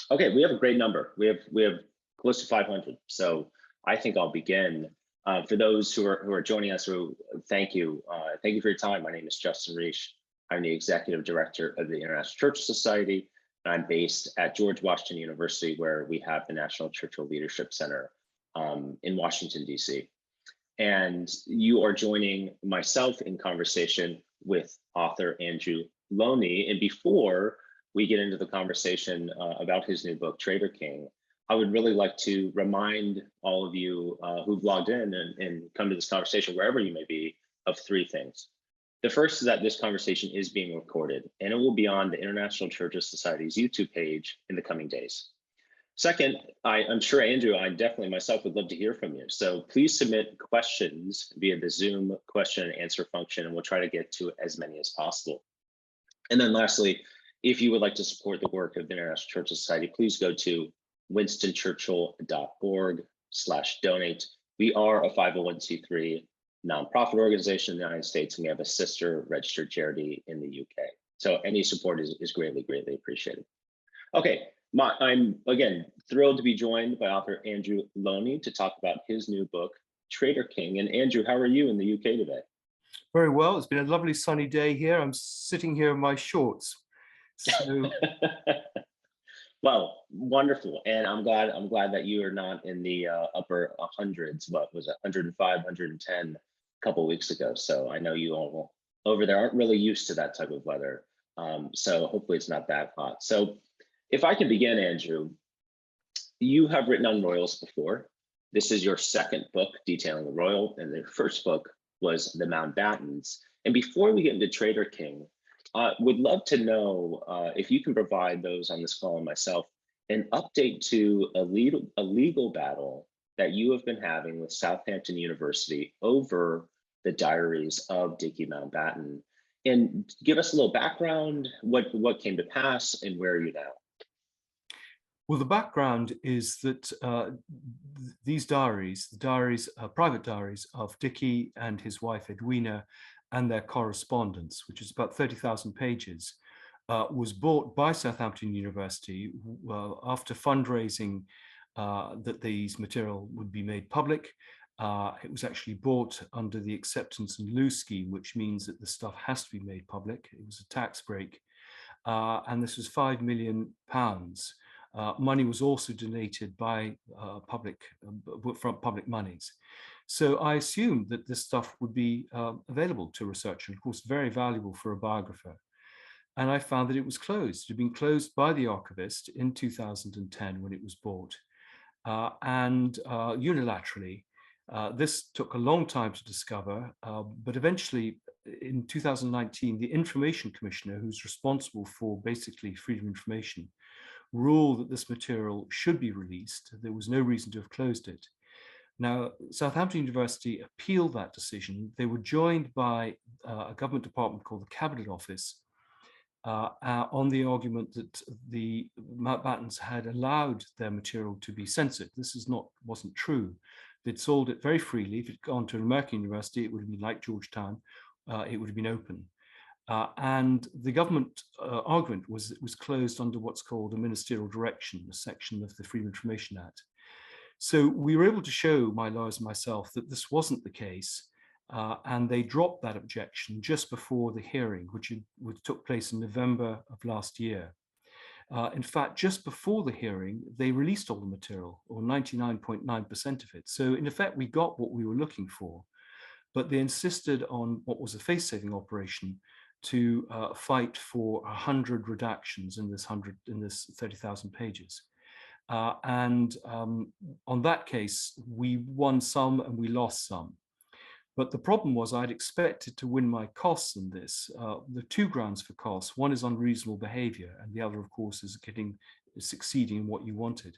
Okay, we have a great number. We have close to 500. So I think I'll begin. For those who are joining us, thank you. Thank you for your time. My name is Justin Reash. I'm the executive director of the International Church Society, and I'm based at George Washington University, where we have the National Churchill Leadership Center in Washington, D.C. And you are joining myself in conversation with author Andrew Lownie. And before we get into the conversation about his new book, Traitor King, I would really like to remind all of you who've logged in and come to this conversation, wherever you may be, of three things. The first is that this conversation is being recorded, and it will be on the International Churches Society's YouTube page in the coming days. Second, I'm sure, Andrew, I definitely myself would love to hear from you. So please submit questions via the Zoom question and answer function, and we'll try to get to as many as possible. And then lastly, if you would like to support the work of the International Churches Society, please go to winstonchurchill.org/donate. We are a 501c3 nonprofit organization in the United States, and we have a sister registered charity in the UK. So any support is greatly, greatly appreciated. Okay, I'm again thrilled to be joined by author Andrew Lownie to talk about his new book, Traitor King. And Andrew, how are you in the UK today? Very well. It's been a lovely sunny day here. I'm sitting here in my shorts. So well, wonderful. And I'm glad that you are not in the upper hundreds. What was it, 105, 110 a couple of weeks ago. So I know you all over there aren't really used to that type of weather. So hopefully it's not that hot. So if I can begin, Andrew, you have written on royals before. This is your second book detailing the royal, and the first book was the Mountbattens. And before we get into Traitor King, would love to know if you can provide those on this call and myself an update to a legal battle that you have been having with Southampton University over the diaries of Dickie Mountbatten, and give us a little background, what came to pass, and where are you now? well, the background is that these diaries, private diaries of Dickie and his wife Edwina and their correspondence, which is about 30,000 pages, was bought by Southampton University after fundraising that these material would be made public. It was actually bought under the acceptance and lieu scheme, which means that the stuff has to be made public. It was a tax break. And this was £5 million. Money was also donated by from public monies. So I assumed that this stuff would be available to researcher, and of course, very valuable for a biographer. And I found that it was closed. It had been closed by the archivist in 2010 when it was bought. And unilaterally, this took a long time to discover, but eventually in 2019, the Information Commissioner, who's responsible for basically freedom of information, ruled that this material should be released. There was no reason to have closed it. Now, Southampton University appealed that decision. They were joined by a government department called the Cabinet Office on the argument that the Mountbattens had allowed their material to be censored. This wasn't true. They'd sold it very freely. If it had gone to an American university, it would have been like Georgetown. It would have been open. And the government argument was it was closed under what's called a ministerial direction, a section of the Freedom of Information Act. So we were able to show, my lawyers and myself, that this wasn't the case, and they dropped that objection just before the hearing, which took place in November of last year. In fact, just before the hearing, they released all the material, or 99.9% of it. So in effect, we got what we were looking for, but they insisted on what was a face-saving operation to fight for 100 redactions in this 30,000 pages. And on that case, we won some and we lost some. But the problem was I'd expected to win my costs in this. The two grounds for costs: one is unreasonable behavior, and the other, of course, is succeeding in what you wanted.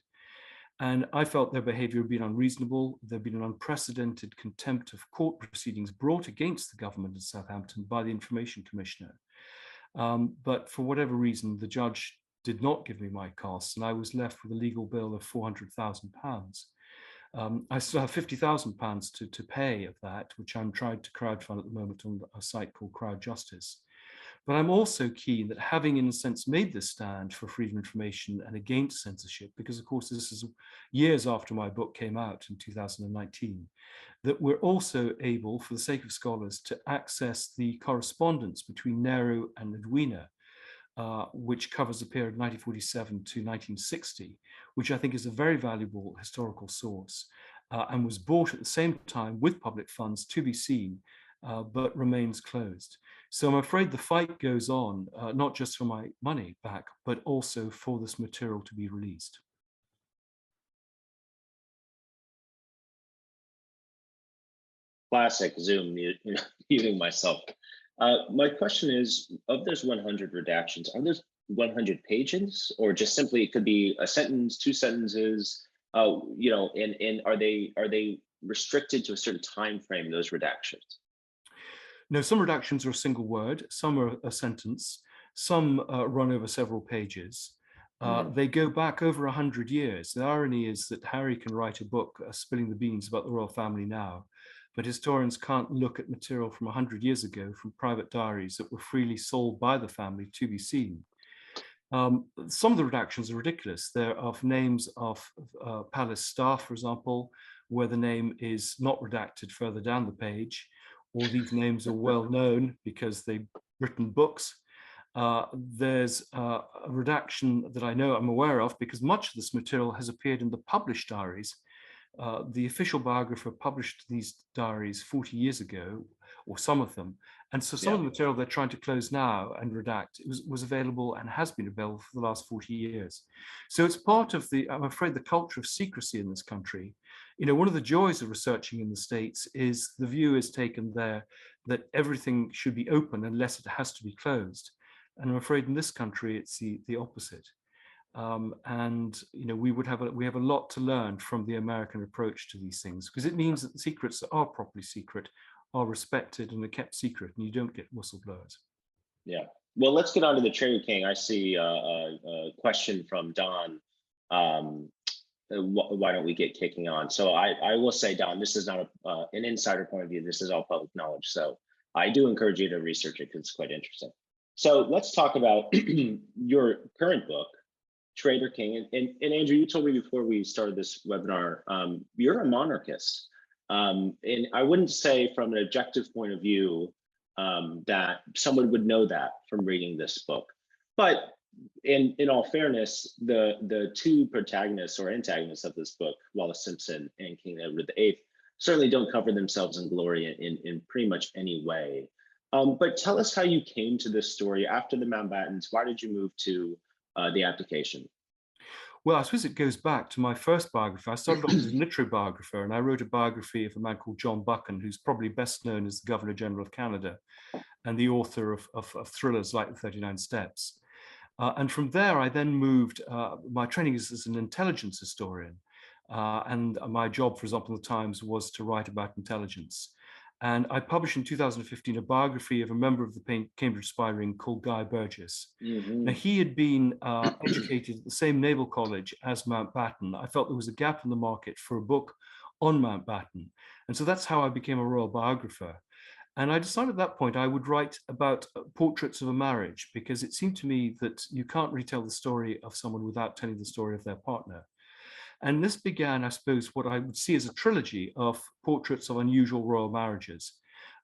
And I felt their behavior had been unreasonable. There'd been an unprecedented contempt of court proceedings brought against the government of Southampton by the Information Commissioner. But for whatever reason, the judge did not give me my costs, and I was left with a legal bill of £400,000. I still have £50,000 to pay of that, which I'm trying to crowdfund at the moment on a site called Crowd Justice. But I'm also keen that, having in a sense made this stand for freedom of information and against censorship, because of course this is years after my book came out in 2019, that we're also able, for the sake of scholars, to access the correspondence between Nehru and Edwina, which covers the period 1947 to 1960, which I think is a very valuable historical source, and was bought at the same time with public funds to be seen, but remains closed. So I'm afraid the fight goes on, not just for my money back, but also for this material to be released. Classic Zoom muting myself. My question is, of those 100 redactions, are those 100 pages, or just simply it could be a sentence, two sentences? And are they restricted to a certain time frame? Those redactions. No, some redactions are a single word, some are a sentence, some run over several pages. They go back over 100 years. The irony is that Harry can write a book, spilling the beans about the royal family now, but historians can't look at material from 100 years ago from private diaries that were freely sold by the family to be seen. Some of the redactions are ridiculous. There are names of palace staff, for example, where the name is not redacted further down the page, or these names are well known because they've written books. There's a redaction that I'm aware of, because much of this material has appeared in the published diaries. The official biographer published these diaries 40 years ago, or some of them. And so some of the material they're trying to close now and redact was available and has been available for the last 40 years. So it's part of I'm afraid, the culture of secrecy in this country. One of the joys of researching in the States is the view is taken there that everything should be open unless it has to be closed. And I'm afraid in this country, it's the opposite. We have a lot to learn from the American approach to these things, because it means that the secrets that are properly secret are respected and are kept secret, and you don't get whistleblowers. Yeah. Well, let's get on to the Traitor King. I see a question from Don. Why don't we get kicking on? So I will say, Don, this is not an insider point of view. This is all public knowledge. So I do encourage you to research it because it's quite interesting. So let's talk about your current book, Traitor King. And Andrew, you told me before we started this webinar, you're a monarchist. And I wouldn't say from an objective point of view that someone would know that from reading this book. But in all fairness, the two protagonists or antagonists of this book, Wallis Simpson and King Edward VIII, certainly don't cover themselves in glory in pretty much any way. But tell us how you came to this story after the Mountbattens. Why did you move to the abdication? Well, I suppose it goes back to my first biography. I started off as a literary biographer, and I wrote a biography of a man called John Buchan, who's probably best known as the Governor General of Canada and the author of thrillers like The 39 Steps. And from there, I then moved, my training is as an intelligence historian. And my job, for example, in the Times was to write about intelligence. And I published in 2015 a biography of a member of the Cambridge spy ring called Guy Burgess. Now, he had been educated at the same naval college as Mountbatten. I felt there was a gap in the market for a book on Mountbatten. And so that's how I became a royal biographer. And I decided at that point I would write about portraits of a marriage, because it seemed to me that you can't retell the story of someone without telling the story of their partner. And this began, I suppose, what I would see as a trilogy of portraits of unusual royal marriages.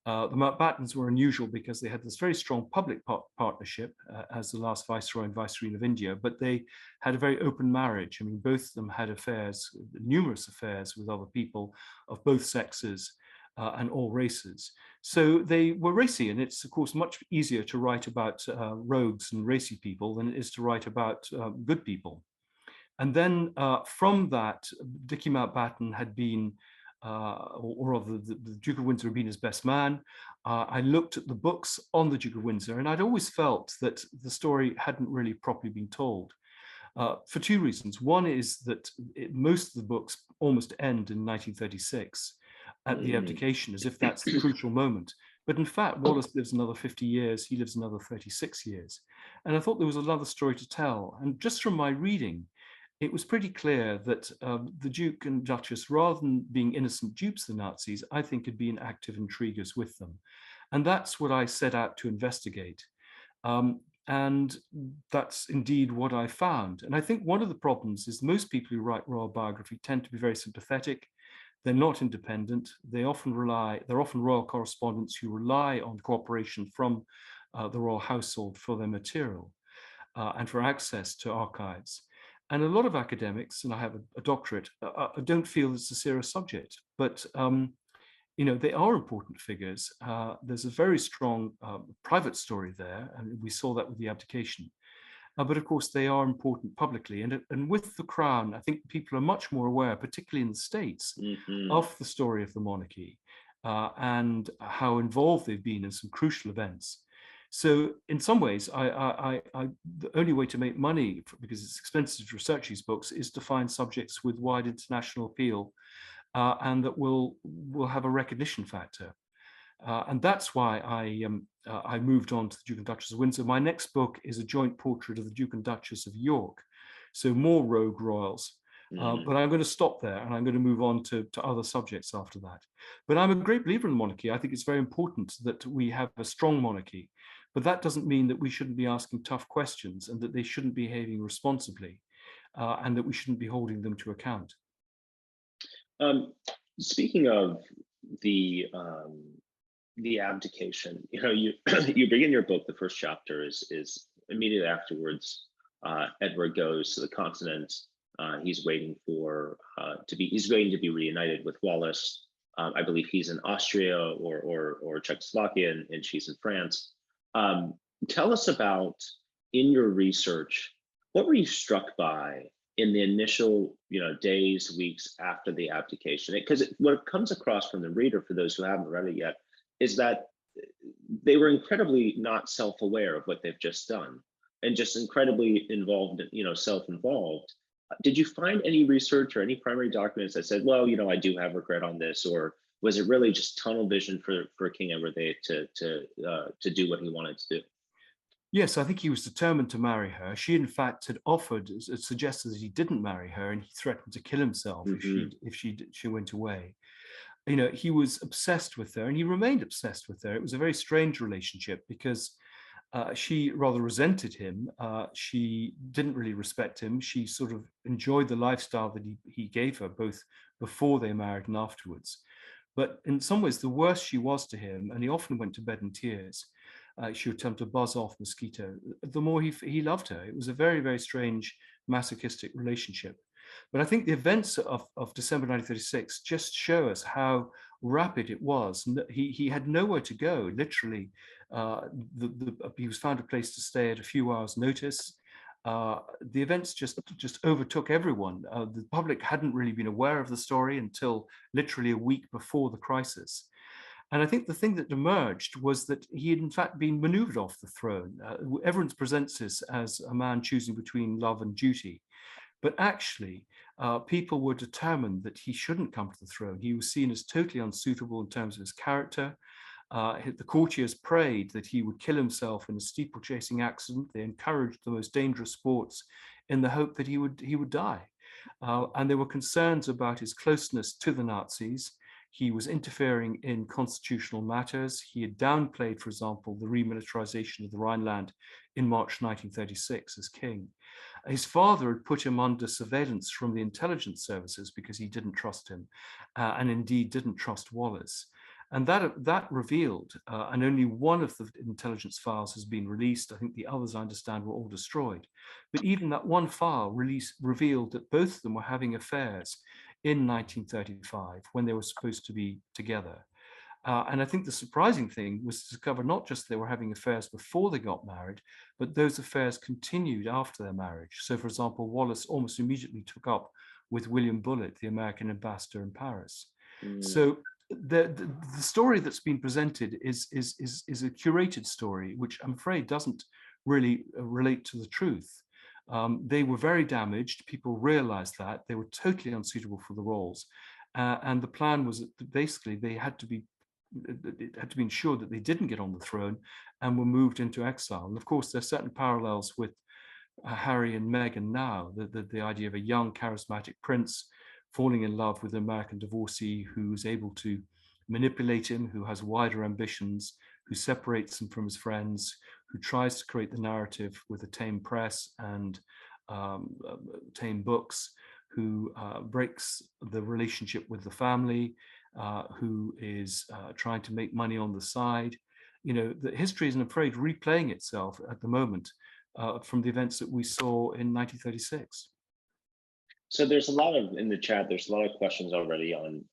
The Mountbattens were unusual because they had this very strong public partnership as the last Viceroy and Viceroy of India, but they had a very open marriage. I mean, both of them had affairs, numerous affairs with other people of both sexes and all races. So they were racy, and it's, of course, much easier to write about rogues and racy people than it is to write about good people. And then from that, Dickie Mountbatten had been, or rather the Duke of Windsor had been his best man. I looked at the books on the Duke of Windsor, and I'd always felt that the story hadn't really properly been told for two reasons. One is that most of the books almost end in 1936 at the abdication, as if that's the crucial moment. But in fact, Wallis lives another 50 years, he lives another 36 years. And I thought there was another story to tell. And just from my reading, it was pretty clear that the Duke and Duchess, rather than being innocent dupes of the Nazis, I think had been active intriguers with them. And that's what I set out to investigate. And that's indeed what I found. And I think one of the problems is most people who write royal biography tend to be very sympathetic. They're not independent. They're often royal correspondents who rely on cooperation from the royal household for their material and for access to archives. And a lot of academics, and I have a doctorate, don't feel it's a serious subject, but they are important figures. There's a very strong private story there, and we saw that with the abdication. But of course, they are important publicly. And with the crown, I think people are much more aware, particularly in the States, Mhm. of the story of the monarchy and how involved they've been in some crucial events. So in some ways, the only way to make money, because it's expensive to research these books, is to find subjects with wide international appeal and that will have a recognition factor. And that's why I moved on to the Duke and Duchess of Windsor. My next book is a joint portrait of the Duke and Duchess of York, so more rogue royals. Mhm. But I'm going to stop there and I'm going to move on to other subjects after that. But I'm a great believer in the monarchy. I think it's very important that we have a strong monarchy, but that doesn't mean that we shouldn't be asking tough questions and that they shouldn't be behaving responsibly and that we shouldn't be holding them to account. Um, Speaking of the abdication, you you begin your book. The first chapter is immediately afterwards. Edward goes to the continent. He's waiting for he's waiting to be reunited with Wallis. I believe he's in Austria or Czechoslovakia, and she's in France. Um, Tell us about, in your research, what were you struck by in the initial days, weeks after the abdication? Because what comes across from the reader, for those who haven't read it yet, is that they were incredibly not self-aware of what they've just done and just incredibly involved, self-involved. Did you find any research or any primary documents that said, well, I do have regret on this, or was it really just tunnel vision for King Edward VIII to do what he wanted to do? Yes, I think he was determined to marry her. She, in fact, had offered, suggested that he didn't marry her, and he threatened to kill himself if Hmm. she went away. He was obsessed with her, and he remained obsessed with her. It was a very strange relationship because she rather resented him. She didn't really respect him. She sort of enjoyed the lifestyle that he gave her, both before they married and afterwards. But in some ways, the worse she was to him, and he often went to bed in tears, she would attempt to buzz off mosquito, the more he loved her. It was a very, very strange masochistic relationship. But I think the events of December 1936 just show us how rapid it was. He had nowhere to go, literally. He was found a place to stay at a few hours' notice. The events just overtook everyone. The public hadn't really been aware of the story until literally a week before the crisis. And I think the thing that emerged was that he had in fact been maneuvered off the throne. Everyone presents this as a man choosing between love and duty. But actually, people were determined that he shouldn't come to the throne. He was seen as totally unsuitable in terms of his character. The courtiers prayed that he would kill himself in a steeplechasing accident. They encouraged the most dangerous sports in the hope that he would die. And there were concerns about his closeness to the Nazis. He was interfering in constitutional matters. He had downplayed, for example, the remilitarization of the Rhineland in March 1936 as king. His father had put him under surveillance from the intelligence services because he didn't trust him, and indeed didn't trust Wallis. And that revealed, and only one of the intelligence files has been released. I think the others, I understand, were all destroyed. But even that one file revealed that both of them were having affairs in 1935 when they were supposed to be together. And I think the surprising thing was to discover not just they were having affairs before they got married, but those affairs continued after their marriage. So, for example, Wallis almost immediately took up with William Bullitt, the American ambassador in Paris. Mm. So the story that's been presented is a curated story, which I'm afraid doesn't really relate to the truth. They were very damaged. People realized that. They were totally unsuitable for the roles. And the plan was that basically it had to be ensured that they didn't get on the throne and were moved into exile. And of course, there's certain parallels with Harry and Meghan now, the idea of a young charismatic prince falling in love with an American divorcee who's able to manipulate him, who has wider ambitions, who separates him from his friends, who tries to create the narrative with a tame press and tame books, who breaks the relationship with the family, who is trying to make money on the side. You know, the history is, I'm afraid, replaying itself at the moment from the events that we saw in 1936. So there's a lot of, in the chat, there's a lot of questions already on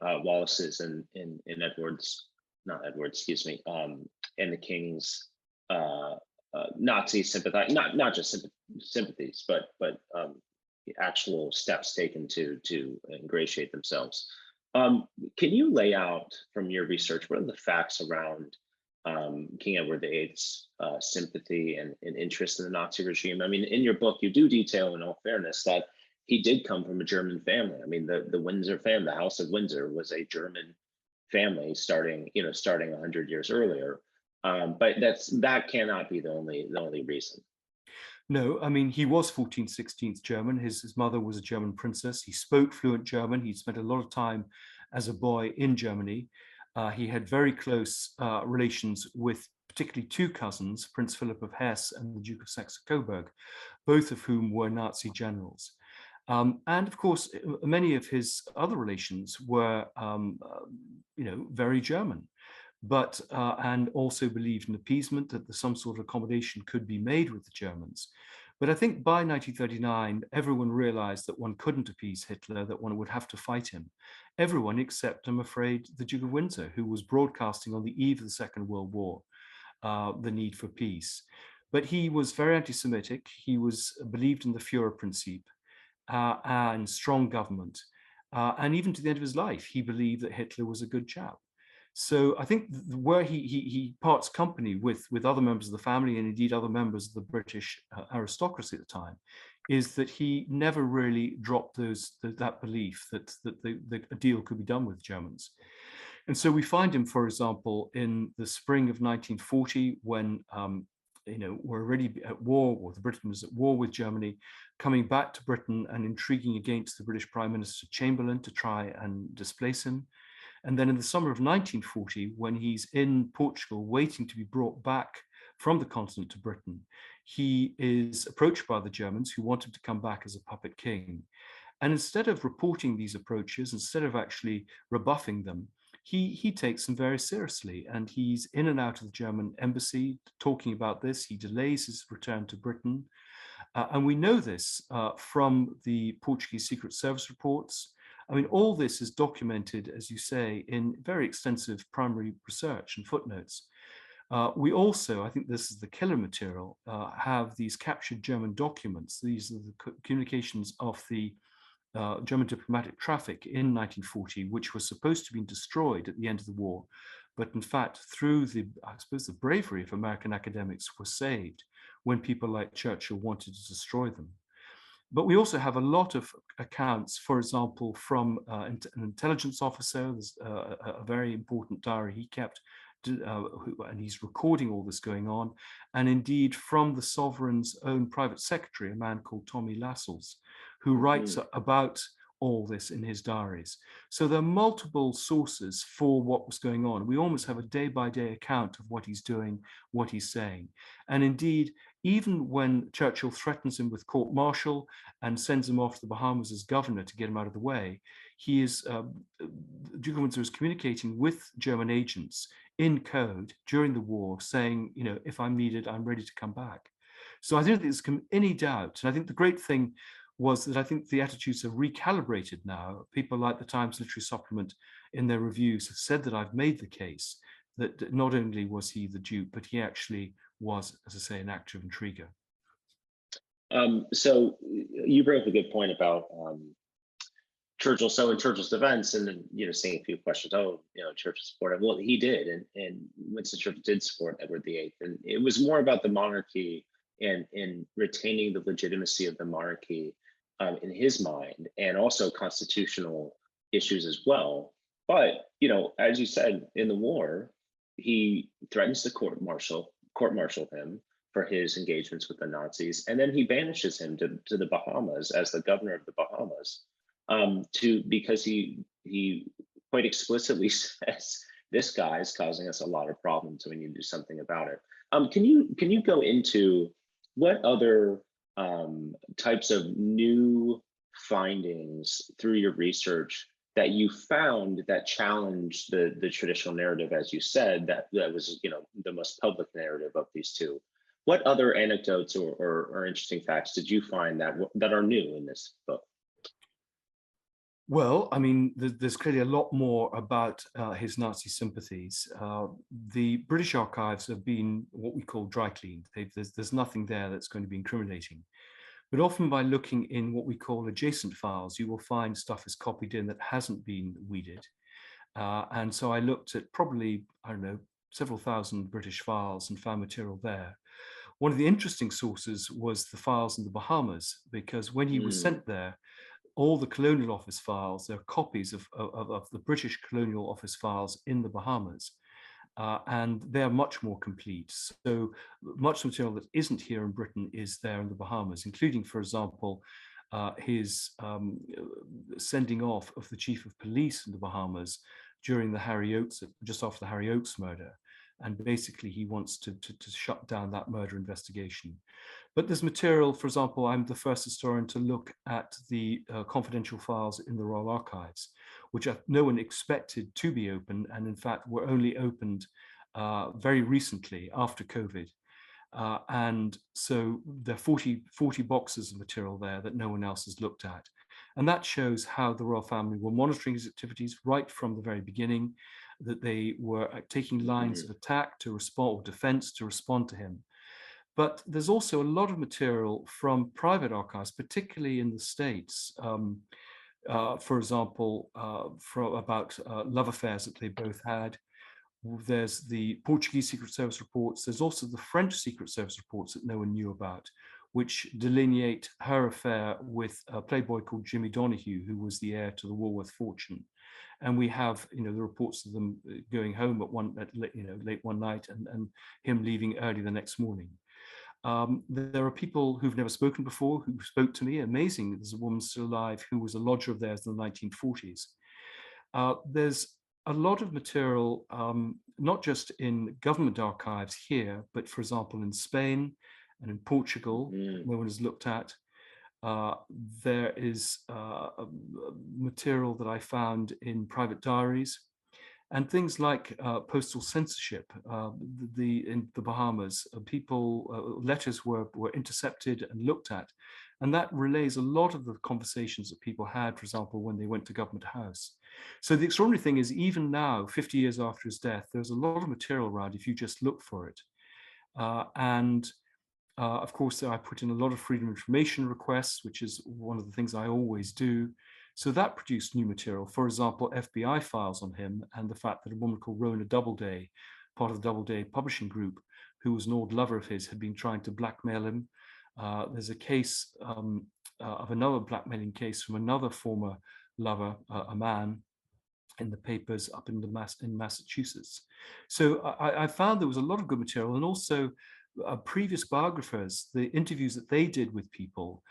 Wallis's and Edward's, not Edward, excuse me, and the King's Nazi sympathy, not just sympathies, but the actual steps taken to ingratiate themselves. Can you lay out from your research what are the facts around King Edward VIII's sympathy and interest in the Nazi regime? I mean, in your book, you do detail, in all fairness, that he did come from a German family. I mean, the Windsor family, the House of Windsor, was a German family starting 100 years earlier. But that cannot be the only reason. No, I mean, he was 14th, 16th German. His mother was a German princess. He spoke fluent German. He spent a lot of time as a boy in Germany. He had very close relations with particularly two cousins, Prince Philip of Hesse and the Duke of Saxe-Coburg, both of whom were Nazi generals. And of course, many of his other relations were, very German, but and also believed in appeasement, that some sort of accommodation could be made with the Germans. But I think by 1939, everyone realized that one couldn't appease Hitler, that one would have to fight him. Everyone except, I'm afraid, the Duke of Windsor, who was broadcasting on the eve of the Second World War the need for peace. But he was very anti-Semitic. He believed in the Führerprinzip and strong government. And even to the end of his life, he believed that Hitler was a good chap. So I think where he parts company with other members of the family, and indeed other members of the British aristocracy at the time, is that he never really dropped that belief that a deal could be done with Germans. And so we find him, for example, in the spring of 1940, when we're already at war, or the Britain was at war with Germany, coming back to Britain and intriguing against the British Prime Minister Chamberlain to try and displace him. And then in the summer of 1940, when he's in Portugal waiting to be brought back from the continent to Britain, he is approached by the Germans, who want him to come back as a puppet king. And instead of reporting these approaches, instead of actually rebuffing them, he takes them very seriously, and he's in and out of the German embassy talking about this. He delays his return to Britain. And we know this from the Portuguese Secret Service reports. I mean, all this is documented, as you say, in very extensive primary research and footnotes. We also, I think this is the killer material, have these captured German documents. These are the communications of the German diplomatic traffic in 1940, which was supposed to be destroyed at the end of the war, but in fact, through the bravery of American academics, were saved when people like Churchill wanted to destroy them. But we also have a lot of accounts, for example, from an intelligence officer. There's a very important diary he kept, and he's recording all this going on, and indeed from the sovereign's own private secretary, a man called Tommy Lascelles, who writes about all this in his diaries. So there are multiple sources for what was going on. We almost have a day-by-day account of what he's doing, what he's saying. And indeed, even when Churchill threatens him with court-martial and sends him off to the Bahamas as governor to get him out of the way, Duke of Windsor is communicating with German agents in code during the war, saying, if I'm needed, I'm ready to come back. So I don't think there's any doubt. And I think the great thing was that I think the attitudes are recalibrated now. People like the Times Literary Supplement in their reviews have said that I've made the case that not only was he the Duke, but he actually was, as I say, an active intriguer. So you bring up a good point about Churchill. So in Churchill's defense, and then seeing a few questions, Churchill supported. Well, he did, and Winston Churchill did support Edward VIII, and it was more about the monarchy and retaining the legitimacy of the monarchy in his mind, and also constitutional issues as well. But as you said, in the war, he threatens to court-martial him for his engagements with the Nazis, and then he banishes him to the Bahamas as the governor of the Bahamas, because he quite explicitly says this guy is causing us a lot of problems, so we need to do something about it. Can you go into what other types of new findings through your research that you found that challenged the traditional narrative, as you said, that was, the most public narrative of these two? What other anecdotes or interesting facts did you find that are new in this book? Well, I mean, there's clearly a lot more about his Nazi sympathies. The British archives have been what we call dry cleaned. There's nothing there that's going to be incriminating. But often by looking in what we call adjacent files, you will find stuff is copied in that hasn't been weeded. And so I looked at probably, I don't know, several thousand British files and found material there. One of the interesting sources was the files in the Bahamas, because when he was Mm, sent there, all the Colonial Office files, there are copies of the British Colonial Office files in the Bahamas. And they're much more complete. So much material that isn't here in Britain is there in the Bahamas, including, for example, his sending off of the chief of police in the Bahamas during the Harry Oates, just after the Harry Oates murder. And basically he wants to shut down that murder investigation. But there's material, for example, I'm the first historian to look at the confidential files in the Royal Archives, which no one expected to be open, and in fact were only opened very recently after COVID. And so there are 40 boxes of material there that no one else has looked at. And that shows how the royal family were monitoring his activities right from the very beginning, that they were taking lines mhm, of attack to respond, or defense to respond to him. But there's also a lot of material from private archives, particularly in the States. For example, about love affairs that they both had. There's the Portuguese Secret Service reports. There's also the French Secret Service reports that no one knew about, which delineate her affair with a playboy called Jimmy Donahue, who was the heir to the Woolworth fortune. And we have, the reports of them going home late one night, and him leaving early the next morning. There are people who've never spoken before who spoke to me. Amazing, there's a woman still alive who was a lodger of theirs in the 1940s. There's a lot of material, not just in government archives here, but for example, in Spain and in Portugal, that mm. no one has looked at. There is material that I found in private diaries, and things like postal censorship. In the Bahamas, letters were intercepted and looked at, and that relays a lot of the conversations that people had, for example, when they went to Government House. So the extraordinary thing is, even now, 50 years after his death, there's a lot of material around if you just look for it. And of course, I put in a lot of freedom of information requests, which is one of the things I always do. So that produced new material. For example, FBI files on him, and the fact that a woman called Rona Doubleday, part of the Doubleday publishing group, who was an old lover of his, had been trying to blackmail him. There's a case of another blackmailing case from another former lover, a man, in the papers up in Massachusetts. So I found there was a lot of good material, and also previous biographers, the interviews that they did with people,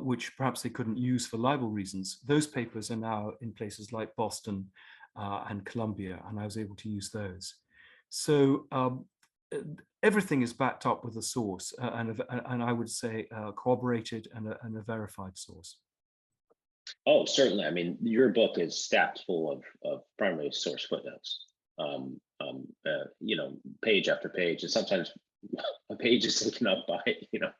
which perhaps they couldn't use for libel reasons. Those papers are now in places like Boston and Columbia, and I was able to use those. So everything is backed up with a source, and I would say corroborated and a verified source. Oh, certainly. I mean, your book is stacked full of primary source footnotes. Page after page, and sometimes a page is taken up by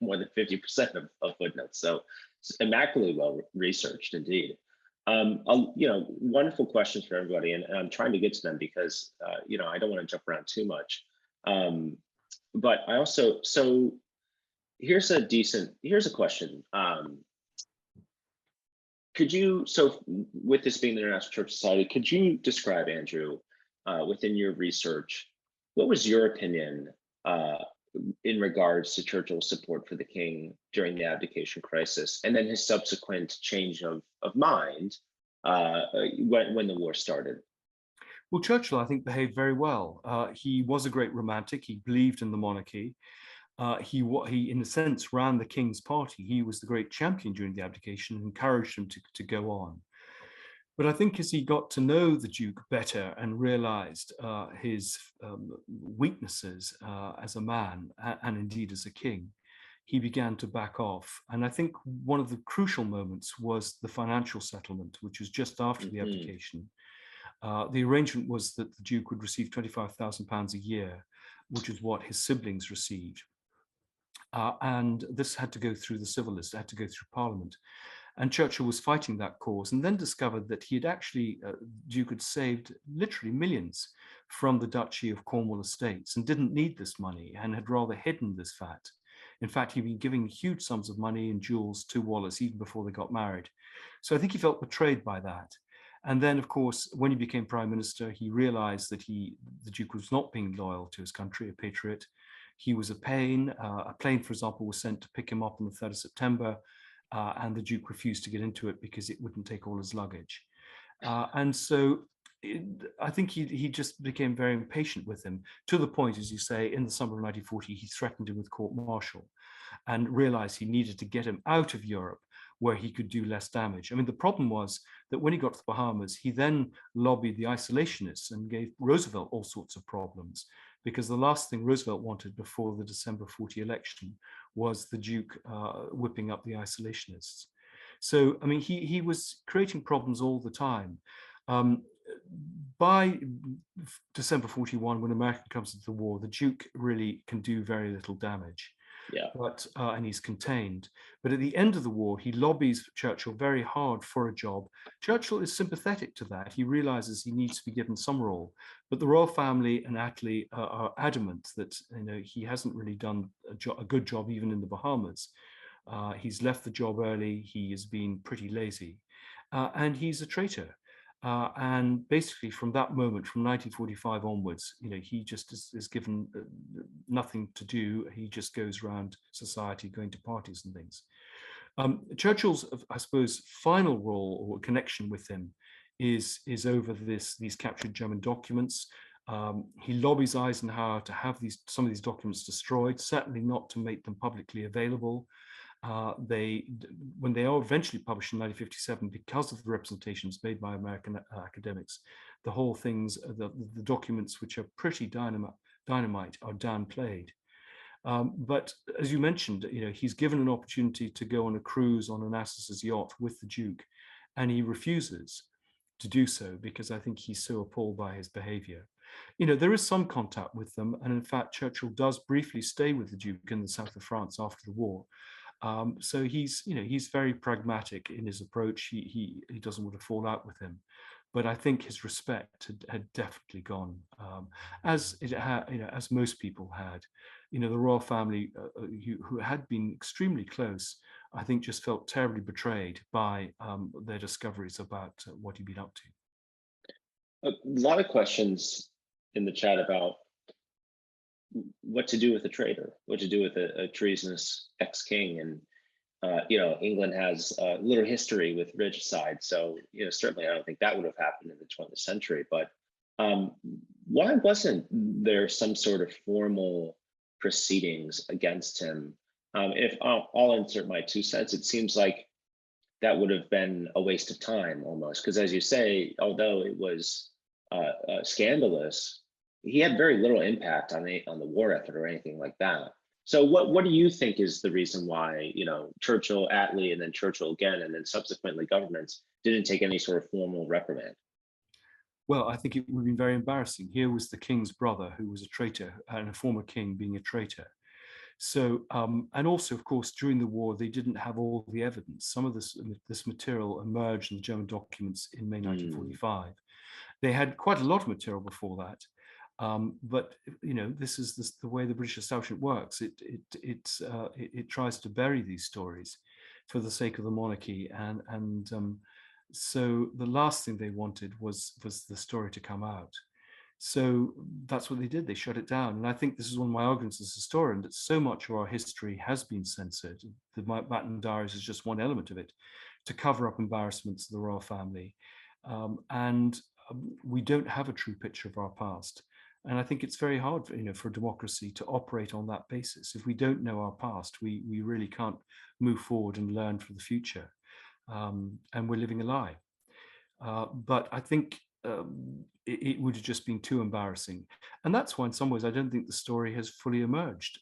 more than 50% of footnotes. So it's immaculately well researched indeed. Wonderful questions for everybody, and I'm trying to get to them because I don't want to jump around too much. But I also, so here's a question. With this being the International Church Society, could you describe, Andrew, within your research, what was your opinion in regards to Churchill's support for the king during the abdication crisis, and then his subsequent change of mind when the war started? Well, Churchill, I think, behaved very well. He was a great romantic. He believed in the monarchy. He, in a sense, ran the king's party. He was the great champion during the abdication and encouraged him to go on. But I think as he got to know the Duke better and realized his weaknesses as a man and indeed as a king, he began to back off. And I think one of the crucial moments was the financial settlement, which was just after the abdication. The arrangement was that the Duke would receive £25,000 a year, which is what his siblings received. And this had to go through the civil list, it had to go through Parliament. And Churchill was fighting that cause, and then discovered that he had actually, Duke had saved literally millions from the Duchy of Cornwall estates and didn't need this money and had rather hidden this fact. In fact, he'd been giving huge sums of money and jewels to Wallis even before they got married. So I think he felt betrayed by that. And then, of course, when he became prime minister, he realized that the Duke was not being loyal to his country, a patriot. He was a pain. A plane, for example, was sent to pick him up on the 3rd of September. And the Duke refused to get into it because it wouldn't take all his luggage. And so I think he just became very impatient with him, to the point, as you say, in the summer of 1940, he threatened him with court-martial and realized he needed to get him out of Europe where he could do less damage. I mean, the problem was that when he got to the Bahamas, he then lobbied the isolationists and gave Roosevelt all sorts of problems, because the last thing Roosevelt wanted before the December 40 election was the Duke whipping up the isolationists. So, I mean, he was creating problems all the time. By December 41, when America comes into the war, the Duke really can do very little damage. Yeah. But and he's contained. But at the end of the war, he lobbies Churchill very hard for a job. Churchill is sympathetic to that. He realizes he needs to be given some role. But the royal family and Attlee are adamant that he hasn't really done a good job even in the Bahamas. He's left the job early. He has been pretty lazy, and he's a traitor. And basically, from that moment, from 1945 onwards, he just is given nothing to do. He just goes around society, going to parties and things. Churchill's, I suppose, final role or connection with him is over these captured German documents. He lobbies Eisenhower to have some of these documents destroyed, certainly not to make them publicly available. When they are eventually published in 1957, because of the representations made by American academics, the whole things, the documents which are pretty dynamite are downplayed. But as you mentioned, he's given an opportunity to go on a cruise on Onassis's yacht with the Duke, and he refuses to do so because I think he's so appalled by his behavior. There is some contact with them, and in fact, Churchill does briefly stay with the Duke in the south of France after the war. So he's very pragmatic in his approach. He doesn't want to fall out with him, but I think his respect had definitely gone, as it had, as most people had. The royal family, who had been extremely close, I think just felt terribly betrayed by their discoveries about what he'd been up to. A lot of questions in the chat about what to do with a traitor, what to do with a treasonous ex-king. And England has a little history with regicide, so certainly I don't think that would have happened in the 20th century. But why wasn't there some sort of formal proceedings against him? If I'll insert my 2 cents, it seems like that would have been a waste of time almost, because as you say, although it was scandalous, he had very little impact on the war effort or anything like that. So what do you think is the reason why Churchill, Attlee, and then Churchill again, and then subsequently governments didn't take any sort of formal reprimand? Well, I think it would have been very embarrassing. Here was the king's brother, who was a traitor, and a former king being a traitor. So, and also, of course, during the war, they didn't have all the evidence. Some of this material emerged in the German documents in May 1945. They had quite a lot of material before that. But this is the way the British establishment works. It tries to bury these stories for the sake of the monarchy, and so the last thing they wanted was the story to come out. So that's what they did. They shut it down. And I think this is one of my arguments as a historian, that so much of our history has been censored. The Batten Diaries is just one element of it, to cover up embarrassments of the royal family, and we don't have a true picture of our past. And I think it's very hard for a democracy to operate on that basis. If we don't know our past, we really can't move forward and learn for the future. And we're living a lie. But I think it would have just been too embarrassing. And that's why, in some ways, I don't think the story has fully emerged.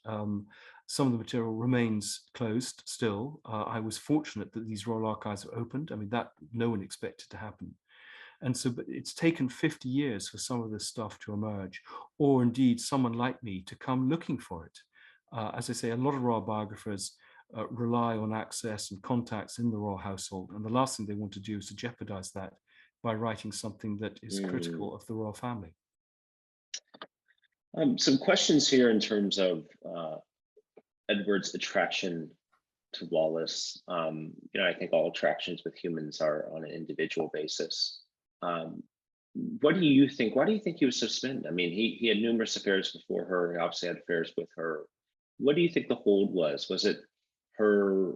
Some of the material remains closed still. I was fortunate that these Royal Archives were opened. I mean, that no one expected to happen. And so, but it's taken 50 years for some of this stuff to emerge, or indeed someone like me to come looking for it. As I say, a lot of royal biographers rely on access and contacts in the royal household, and the last thing they want to do is to jeopardize that by writing something that is Mm. critical of the royal family. Some questions here in terms of Edward's attraction to Wallis. I think all attractions with humans are on an individual basis. Um, what do you think? Why do you think he was so smitten? I mean, he had numerous affairs before her. He obviously had affairs with her. What do you think the hold was? Was it her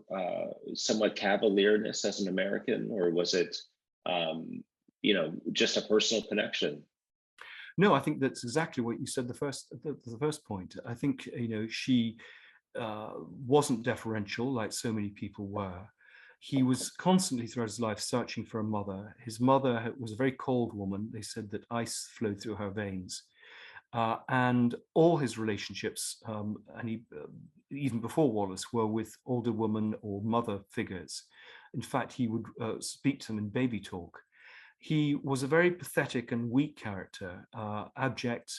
somewhat cavalierness as an American, or was it, just a personal connection? No, I think that's exactly what you said. The first point. I think she wasn't deferential like so many people were. He was constantly throughout his life searching for a mother. His mother was a very cold woman. They said that ice flowed through her veins. And all his relationships, and he, even before Wallis, were with older women or mother figures. In fact, he would speak to them in baby talk. He was a very pathetic and weak character, abject.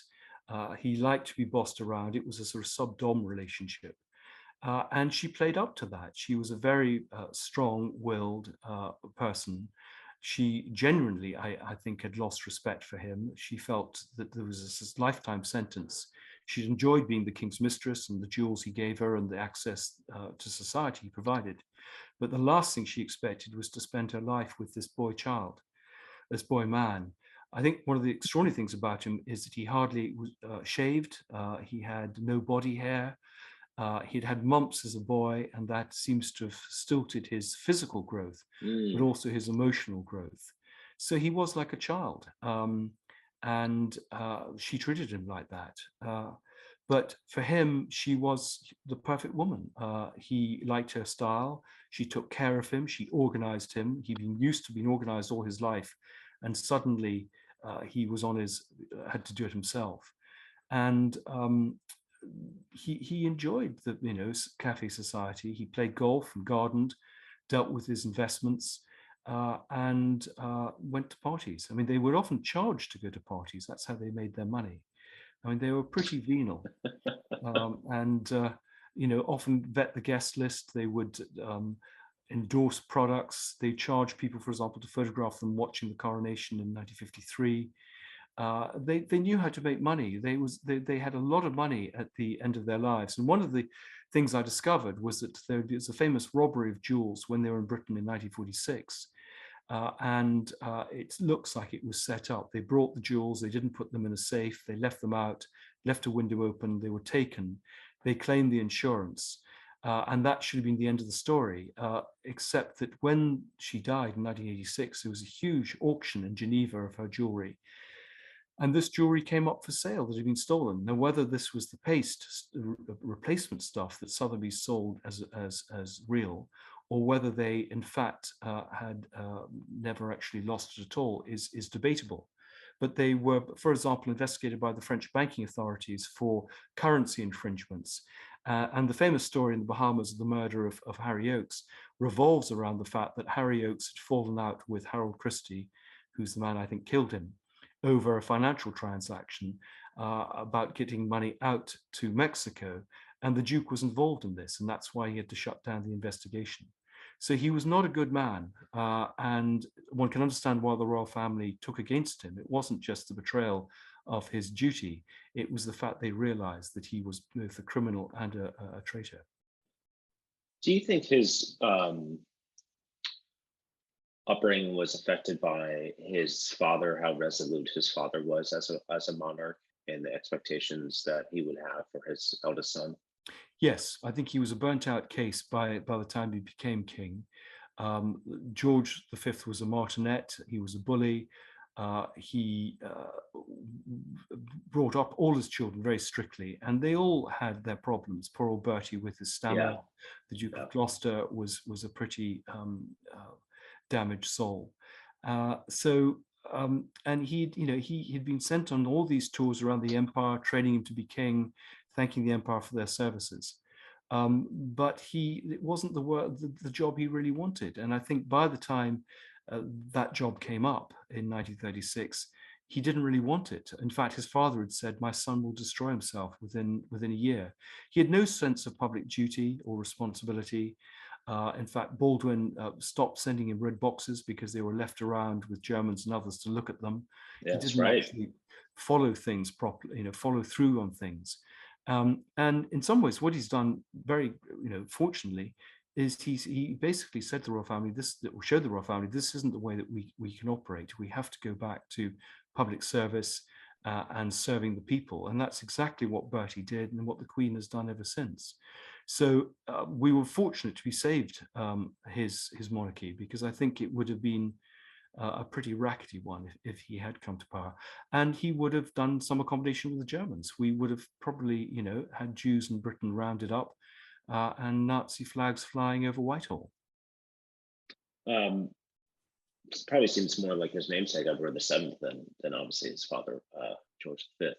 He liked to be bossed around. It was a sort of sub-dom relationship. And she played up to that. She was a very strong-willed person. She genuinely, I think, had lost respect for him. She felt that there was this lifetime sentence. She'd enjoyed being the king's mistress and the jewels he gave her and the access to society he provided. But the last thing she expected was to spend her life with this boy child, this boy man. I think one of the extraordinary things about him is that he hardly was shaved. He had no body hair. He'd had mumps as a boy, and that seems to have stilted his physical growth, but Mm. also his emotional growth. So he was like a child, and she treated him like that. But for him, she was the perfect woman. He liked her style. She took care of him. She organized him. He'd been used to being organized all his life, and suddenly he was on his had to do it himself. And he enjoyed the cafe society. He played golf and gardened, dealt with his investments, and went to parties. I mean, they were often charged to go to parties. That's how they made their money. I mean, they were pretty venal, and often vet the guest list. They would endorse products. They charge people, for example, to photograph them watching the coronation in 1953. They knew how to make money. They had a lot of money at the end of their lives. And one of the things I discovered was that there was a famous robbery of jewels when they were in Britain in 1946. And it looks like it was set up. They brought the jewels, they didn't put them in a safe, they left them out, left a window open, they were taken. They claimed the insurance. And that should have been the end of the story, except that when she died in 1986, there was a huge auction in Geneva of her jewelry. And this jewelry came up for sale that had been stolen. Now, whether this was the paste replacement stuff that Sotheby's sold as real, or whether they in fact had never actually lost it at all is debatable. But they were, for example, investigated by the French banking authorities for currency infringements. And the famous story in the Bahamas of the murder of Harry Oakes revolves around the fact that Harry Oakes had fallen out with Harold Christie, who's the man I think killed him, over a financial transaction about getting money out to Mexico. And the Duke was involved in this, and that's why he had to shut down the investigation. So he was not a good man, and one can understand why the royal family took against him. It wasn't just the betrayal of his duty, it was the fact they realized that he was both a criminal and a traitor. Do you think his upbringing was affected by his father, how resolute his father was as a monarch, and the expectations that he would have for his eldest son? Yes, I think he was a burnt out case by the time he became king. George V was a martinet, he was a bully. He brought up all his children very strictly, and they all had their problems. Poor old Bertie with his stammer. Yeah, The Duke yeah. of Gloucester was a pretty damaged soul. So and he'd been sent on all these tours around the empire, training him to be king, thanking the empire for their services. But it wasn't the job he really wanted. And I think by the time that job came up in 1936, he didn't really want it. In fact, his father had said, "My son will destroy himself within a year." He had no sense of public duty or responsibility. In fact, Baldwin stopped sending him red boxes because they were left around with Germans and others to look at them. Yeah, He that's didn't right. actually follow things properly, follow through on things. And in some ways, what he's done very, fortunately, is he basically said to the royal family, showed the royal family, this isn't the way that we can operate. We have to go back to public service and serving the people. And that's exactly what Bertie did and what the Queen has done ever since. So we were fortunate to be saved his monarchy, because I think it would have been a pretty rackety one if he had come to power, and he would have done some accommodation with the Germans. We would have probably, had Jews in Britain rounded up and Nazi flags flying over Whitehall. Um, Probably seems more like his namesake Edward VII than obviously his father George V.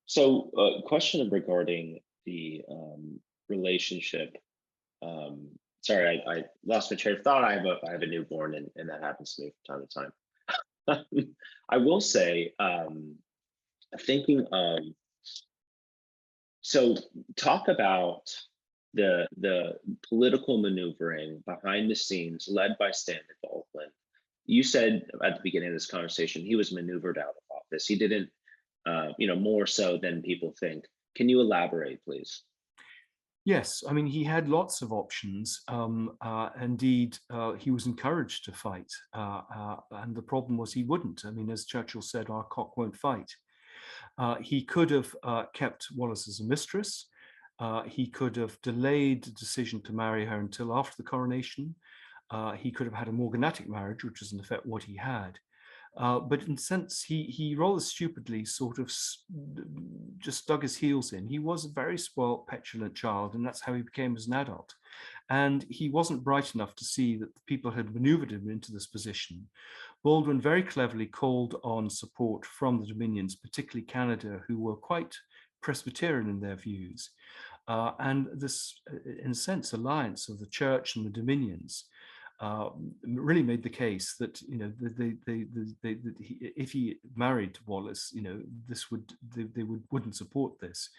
So, question regarding the relationship. Sorry, I lost my train of thought. I have a newborn, and that happens to me from time to time. I will say, thinking of, so talk about the political maneuvering behind the scenes led by Stanley Baldwin. You said at the beginning of this conversation he was maneuvered out of office. He didn't, more so than people think. Can you elaborate, please? Yes, I mean, he had lots of options. Indeed, he was encouraged to fight. And the problem was he wouldn't. I mean, as Churchill said, our cock won't fight. He could have kept Wallis as a mistress. He could have delayed the decision to marry her until after the coronation. He could have had a morganatic marriage, which is in effect what he had. But in a sense, he rather stupidly sort of just dug his heels in. He was a very spoiled, petulant child, and that's how he became as an adult. And he wasn't bright enough to see that the people had maneuvered him into this position. Baldwin very cleverly called on support from the Dominions, particularly Canada, who were quite Presbyterian in their views. And this, in a sense, alliance of the church and the Dominions really made the case that if he married Wallis, they wouldn't support this.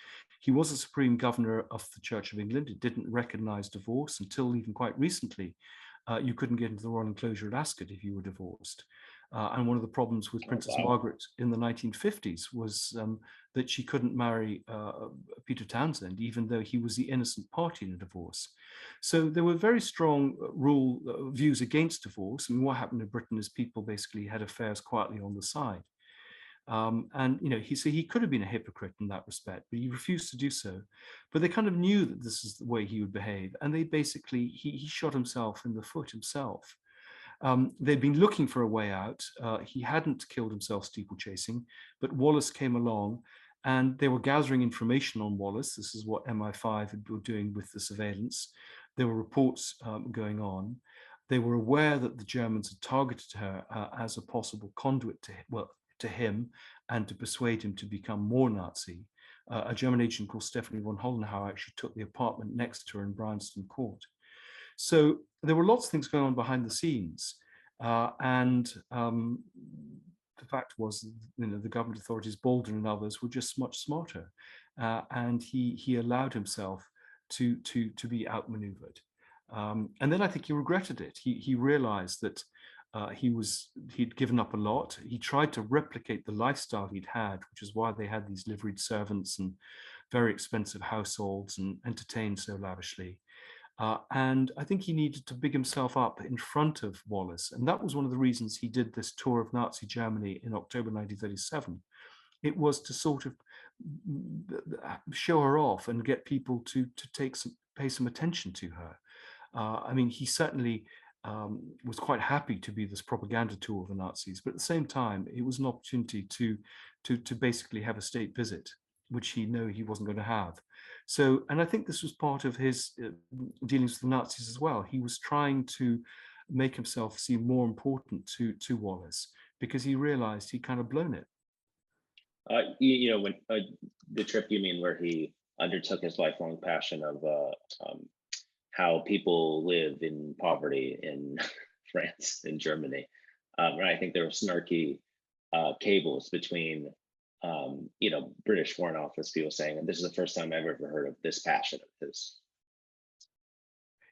He was a supreme governor of the Church of England. It didn't recognise divorce until even quite recently. You couldn't get into the royal enclosure at Ascot if you were divorced. And one of the problems with Oh, Princess wow. Margaret in the 1950s was that she couldn't marry Peter Townsend, even though he was the innocent party in a divorce. So there were very strong views against divorce. I mean, what happened in Britain is people basically had affairs quietly on the side. And he could have been a hypocrite in that respect, but he refused to do so. But they kind of knew that this is the way he would behave, and they basically he shot himself in the foot himself. They'd been looking for a way out. He hadn't killed himself steeplechasing, but Wallis came along, and they were gathering information on Wallis. This is what MI5 were doing with the surveillance. There were reports going on. They were aware that the Germans had targeted her as a possible conduit to him and to persuade him to become more Nazi. A German agent called Stephanie von Hollenhauer actually took the apartment next to her in Bryanston Court. So there were lots of things going on behind the scenes. And the fact was, the government authorities, Baldwin and others, were just much smarter. And he allowed himself to be outmaneuvered. And then I think he regretted it. He realized that he'd given up a lot. He tried to replicate the lifestyle he'd had, which is why they had these liveried servants and very expensive households and entertained so lavishly. And I think he needed to big himself up in front of Wallis. And that was one of the reasons he did this tour of Nazi Germany in October 1937. It was to sort of show her off and get people to pay some attention to her. I mean, he certainly was quite happy to be this propaganda tool of the Nazis, but at the same time, it was an opportunity to basically have a state visit, which he knew he wasn't going to have. So, and I think this was part of his dealings with the Nazis as well. He was trying to make himself seem more important to Wallis, because he realized he kind of blown it. You know, when the trip, you mean where he undertook his lifelong passion of how people live in poverty in France and Germany. And I think there were snarky cables between, you know, British Foreign Office people saying, "This is the first time I've ever heard of this passion of his."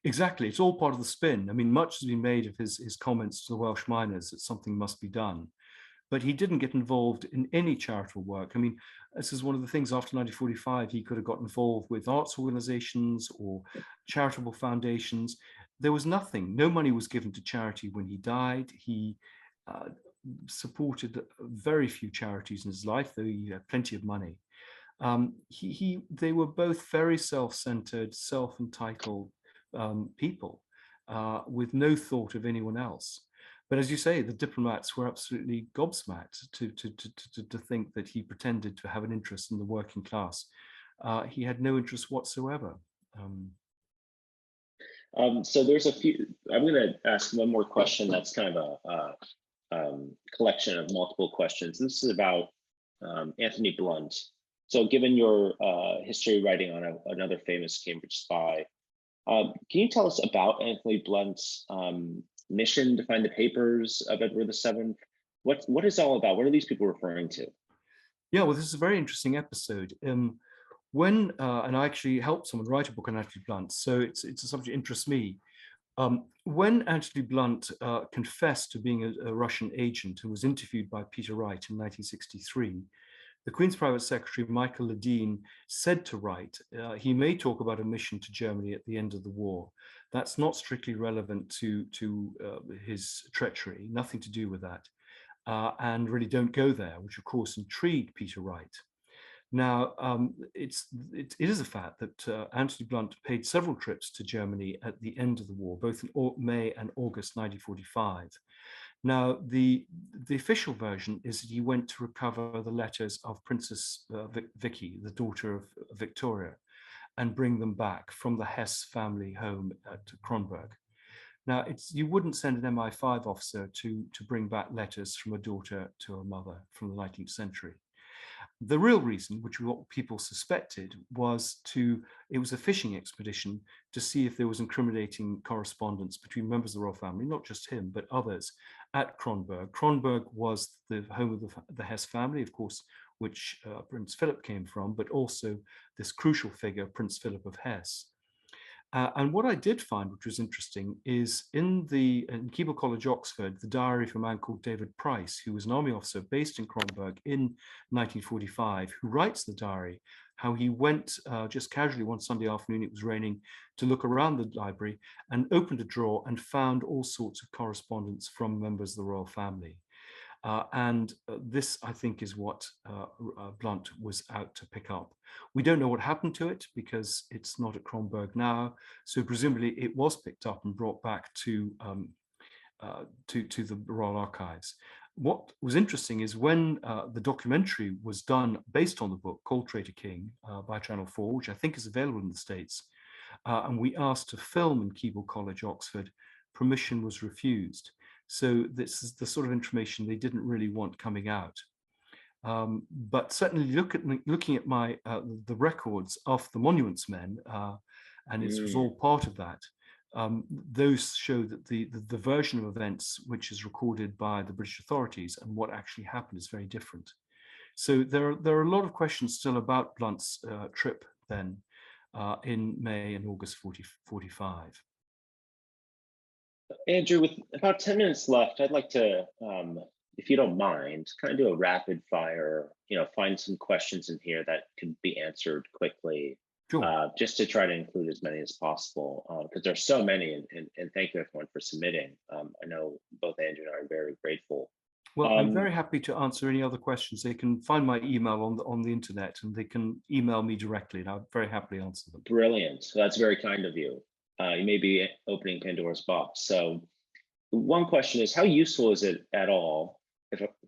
Exactly, it's all part of the spin. I mean, much has been made of his comments to the Welsh miners that something must be done, but he didn't get involved in any charitable work. I mean, this is one of the things after 1945, he could have got involved with arts organizations or charitable foundations. There was nothing, no money was given to charity when he died. He uh, supported very few charities in his life, though he had plenty of money. They were both very self-centered, self-entitled people with no thought of anyone else. But as you say, the diplomats were absolutely gobsmacked to think that he pretended to have an interest in the working class. He had no interest whatsoever. So there's a few. I'm going to ask one more question. That's kind of a collection of multiple questions. This is about Anthony Blunt. So, given your history writing on another famous Cambridge spy, can you tell us about Anthony Blunt's mission to find the papers of Edward VII? What is it all about? What are these people referring to? Yeah, well, this is a very interesting episode. And I actually helped someone write a book on Anthony Blunt, so it's a subject that interests me. When Anthony Blunt confessed to being a Russian agent and was interviewed by Peter Wright in 1963, the Queen's Private Secretary, Michael Ledeen, said to Wright, he may talk about a mission to Germany at the end of the war. That's not strictly relevant to his treachery, nothing to do with that, and really don't go there, which of course intrigued Peter Wright. Now, it is a fact that Anthony Blunt paid several trips to Germany at the end of the war, both in May and August 1945. Now, the official version is that he went to recover the letters of Princess Vicky, the daughter of Victoria, and bring them back from the Hesse family home at Kronberg. Now, you wouldn't send an MI5 officer to bring back letters from a daughter to a mother from the 19th century. The real reason, which what people suspected, it was a fishing expedition to see if there was incriminating correspondence between members of the royal family, not just him, but others, at Kronberg. Kronberg was the home of the Hesse family, of course, which Prince Philip came from, but also this crucial figure, Prince Philip of Hesse. And what I did find, which was interesting, is in Keble College, Oxford, the diary of a man called David Price, who was an army officer based in Kronberg in 1945, who writes the diary how he went just casually one Sunday afternoon, it was raining, to look around the library and opened a drawer and found all sorts of correspondence from members of the royal family. This, I think, is what Blunt was out to pick up. We don't know what happened to it because it's not at Kronberg now. So presumably it was picked up and brought back to the Royal Archives. What was interesting is when the documentary was done based on the book called Traitor King by Channel 4, which I think is available in the States, and we asked to film in Keble College, Oxford, permission was refused. So this is the sort of information they didn't really want coming out. But certainly looking at the records of the Monuments Men, and it was all part of that, those show that the version of events which is recorded by the British authorities and what actually happened is very different. So there are a lot of questions still about Blunt's trip then in May and August 45. Andrew, with about 10 minutes left, I'd like to, if you don't mind, kind of do a rapid fire, find some questions in here that can be answered quickly, Sure. just to try to include as many as possible, because there's so many, and thank you everyone for submitting. I know both Andrew and I are very grateful. Well, I'm very happy to answer any other questions. They can find my email on the internet, and they can email me directly, and I'll very happily answer them. Brilliant. That's very kind of you. You may be opening Pandora's box. So one question is, how useful is it at all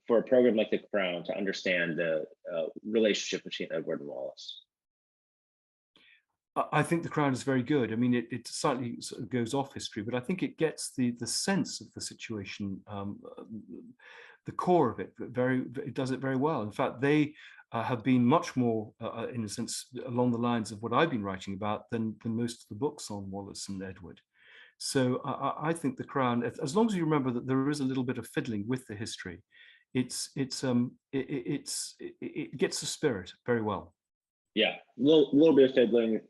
for a program like The Crown to understand the relationship between Edward and Wallis? I think The Crown is very good. I mean, it slightly sort of goes off history, but I think it gets the sense of the situation, the core of it. It does it very well. In fact, they have been much more, in a sense, along the lines of what I've been writing about than most of the books on Wallis and Edward. So I think The Crown, as long as you remember that there is a little bit of fiddling with the history, it gets the spirit very well. Yeah, little bit of fiddling.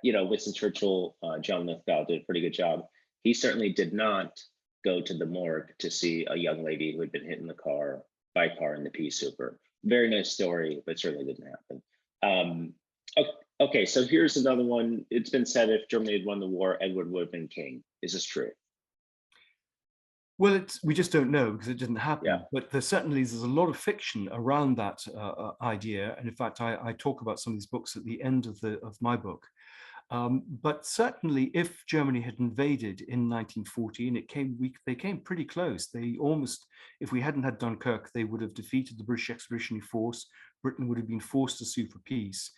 Winston Churchill, John Lithgow did a pretty good job. He certainly did not go to the morgue to see a young lady who had been hit in the car by a car in the pea super. Very nice story, but certainly didn't happen. Okay, so here's another one. It's been said if Germany had won the war, Edward would have been king. Is this true? Well, we just don't know because it didn't happen. Yeah. But there's a lot of fiction around that idea, and in fact, I talk about some of these books at the end of my book. But certainly, if Germany had invaded in 1940, and they came pretty close. They almost, if we hadn't had Dunkirk, they would have defeated the British Expeditionary Force. Britain would have been forced to sue for peace,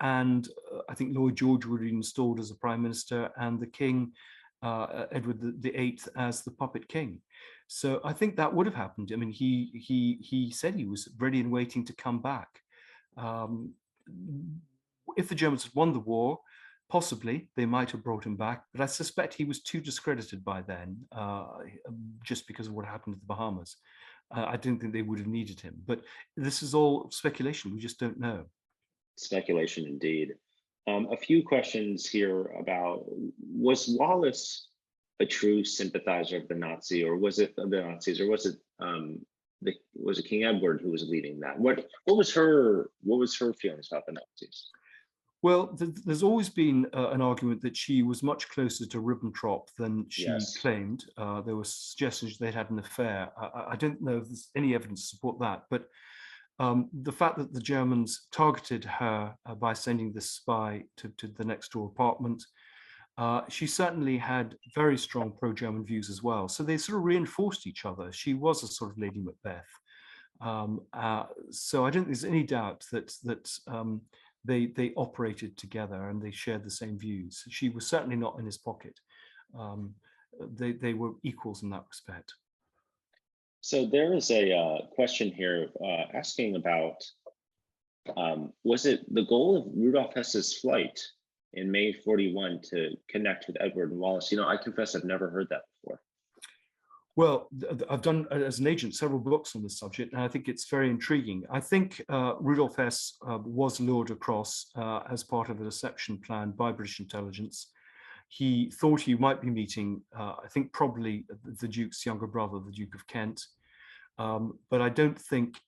and I think Lloyd George would have been installed as a prime minister, and the king, Edward the Eighth, as the puppet king. So I think that would have happened. I mean, he said he was ready and waiting to come back. If the Germans had won the war, possibly they might have brought him back, but I suspect he was too discredited by then, just because of what happened to the Bahamas. I don't think they would have needed him, but this is all speculation. We just don't know. Speculation indeed. A few questions here about, was Wallis a true sympathizer of the Nazi, or was it the Nazis, or was it was it King Edward who was leading that? What was her feelings about the Nazis? Well, there's always been an argument that she was much closer to Ribbentrop than she Yes. claimed. There were suggestions they'd had an affair. I don't know if there's any evidence to support that, but the fact that the Germans targeted her by sending this spy to the next door apartment, she certainly had very strong pro-German views as well. So they sort of reinforced each other. She was a sort of Lady Macbeth. So I don't think there's any doubt that they operated together and they shared the same views. She was certainly not in his pocket. They were equals in that respect. So there is a question here asking about, was it the goal of Rudolf Hess's flight in May 41 to connect with Edward and Wallis? I confess I've never heard that before. Well, I've done, as an agent, several books on this subject, and I think it's very intriguing. I think Rudolf Hess was lured across as part of a deception plan by British intelligence. He thought he might be meeting, I think probably the Duke's younger brother, the Duke of Kent, but I don't think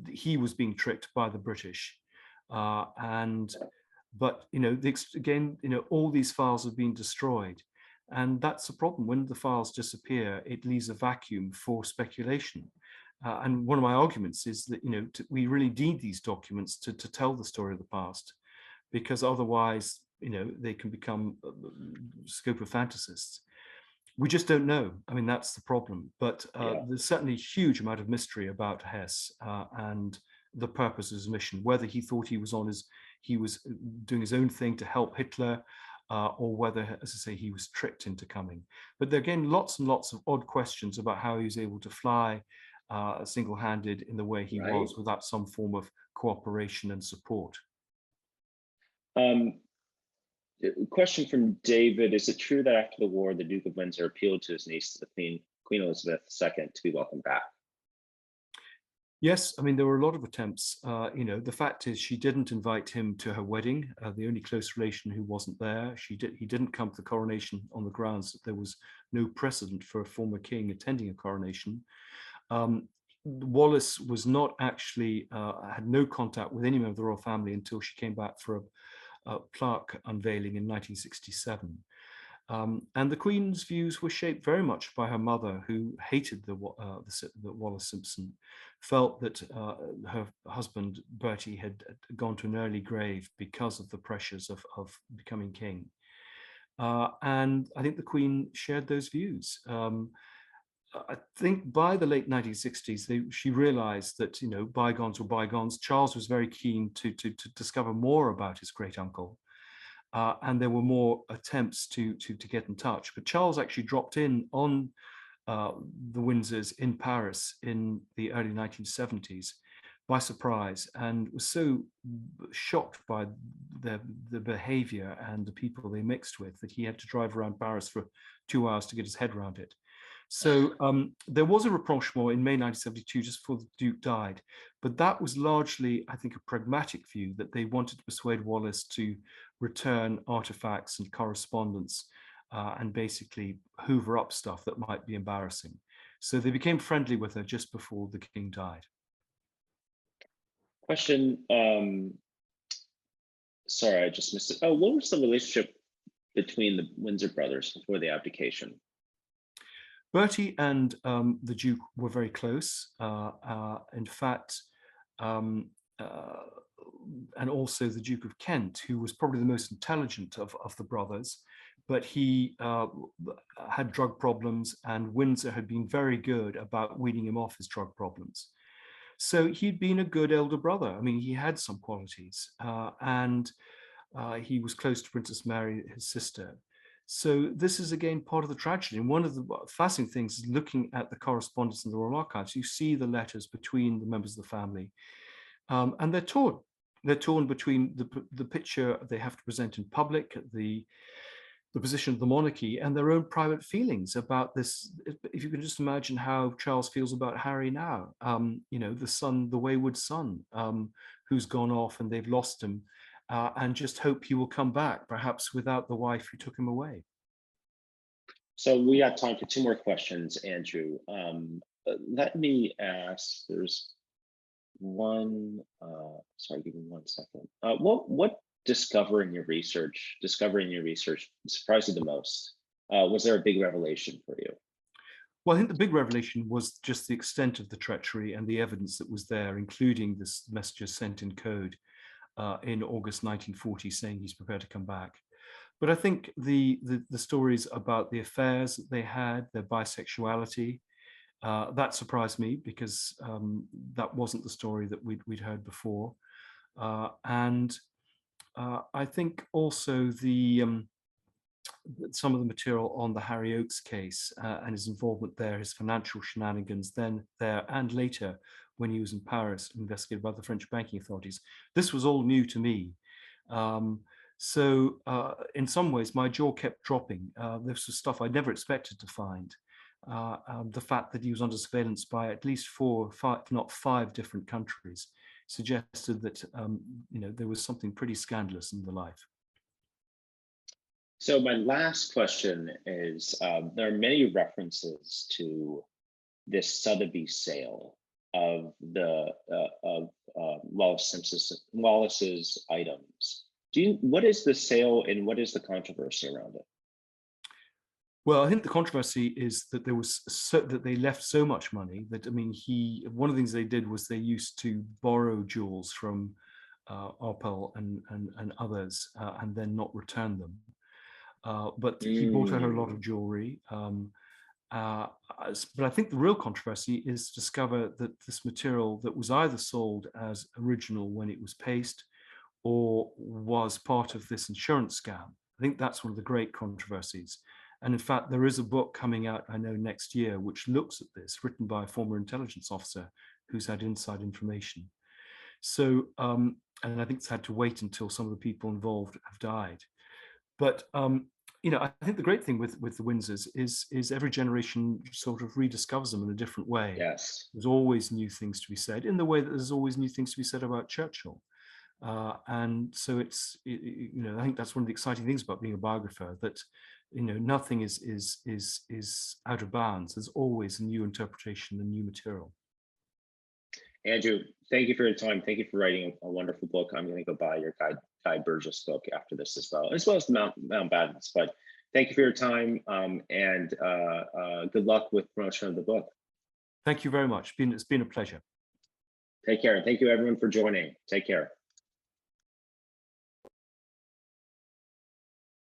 he was being tricked by the British. But again, all these files have been destroyed. And that's the problem. When the files disappear, it leaves a vacuum for speculation. And one of my arguments is that we really need these documents to tell the story of the past, because otherwise they can become scope of fantasists. We just don't know. I mean, that's the problem. But there's certainly a huge amount of mystery about Hess and the purpose of his mission. Whether he thought he was doing his own thing to help Hitler, or whether, as I say, he was tricked into coming. But there are, again, lots and lots of odd questions about how he was able to fly single-handed in the way he was, without some form of cooperation and support. Question from David: is it true that after the war, the Duke of Windsor appealed to his niece, the Queen Elizabeth II, to be welcomed back? Yes, I mean, there were a lot of attempts. The fact is, she didn't invite him to her wedding. The only close relation who wasn't there. He didn't come to the coronation on the grounds that there was no precedent for a former king attending a coronation. Wallis was not actually, had no contact with any member of the royal family until she came back for a plaque unveiling in 1967. And the Queen's views were shaped very much by her mother, who hated the Wallis Simpson, felt that her husband Bertie had gone to an early grave because of the pressures of becoming king. And I think the Queen shared those views. I think by the late 1960s, she realized that bygones were bygones. Charles was very keen to discover more about his great uncle. and there were more attempts to get in touch. But Charles actually dropped in on the Windsors in Paris in the early 1970s by surprise, and was so shocked by the behavior and the people they mixed with that he had to drive around Paris for 2 hours to get his head around it. So there was a rapprochement in May 1972, just before the Duke died, but that was largely, I think, a pragmatic view that they wanted to persuade Wallis to return artifacts and correspondence and basically hoover up stuff that might be embarrassing. So they became friendly with her just before the king died. Question. Sorry, I just missed it. Oh, what was the relationship between the Windsor brothers before the abdication? Bertie and the Duke were very close. In fact, and also the Duke of Kent, who was probably the most intelligent of the brothers, but he had drug problems, and Windsor had been very good about weaning him off his drug problems. So he'd been a good elder brother. I mean, he had some qualities, and he was close to Princess Mary, his sister. So this is again part of the tragedy. And one of the fascinating things is looking at the correspondence in the Royal Archives. You see the letters between the members of the family, and they're torn. They're torn between the picture they have to present in public, the position of the monarchy, and their own private feelings about this. If you can just imagine how Charles feels about Harry now, you know, the son, the wayward son, who's gone off and they've lost him, and just hope he will come back, perhaps without the wife who took him away. So we have time for 2 more questions, Andrew. Let me ask, there's one, sorry, give me 1 second. What discovering your research surprised you the most? Was there a big revelation for you? Well, I think the big revelation was just the extent of the treachery and the evidence that was there, including this messages sent in code in August 1940 saying he's prepared to come back. But I think the stories about the affairs that they had, their bisexuality, that surprised me because that wasn't the story that we'd heard before. And I think also some of the material on the Harry Oakes case and his involvement there, his financial shenanigans then, there, and later when he was in Paris, investigated by the French banking authorities. This was all new to me. So in some ways, my jaw kept dropping. This was stuff I never expected to find. The fact that he was under surveillance by at least 4, 5, if not 5 different countries suggested that you know, there was something pretty scandalous in the life. So my last question is, there are many references to this Sotheby's sale of the Wallis's items. What is the sale and what is the controversy around it? Well, I think the controversy is that there was that they left so much money that, I mean, one of the things they did was they used to borrow jewels from Arpel and others and then not return them. But he bought her a lot of jewelry. But I think the real controversy is to discover that this material that was either sold as original when it was paste or was part of this insurance scam. I think that's one of the great controversies. And in fact, there is a book coming out, I know, next year, which looks at this, written by a former intelligence officer who's had inside information. So, and I think it's had to wait until some of the people involved have died. But, you know, I think the great thing with the Windsors is every generation sort of rediscovers them in a different way. Yes. There's always new things to be said, in the way that there's always new things to be said about Churchill. And so you know, I think that's one of the exciting things about being a biographer, that, you know, nothing is out of bounds. There's always a new interpretation and new material. Andrew, thank you for your time. Thank you for writing a wonderful book. I'm going to go buy your Guy Burgess book after this as well as the Mountbattens. But thank you for your time, and good luck with promotion of the book. Thank you very much. It's been a pleasure. Take care. Thank you, everyone, for joining. Take care.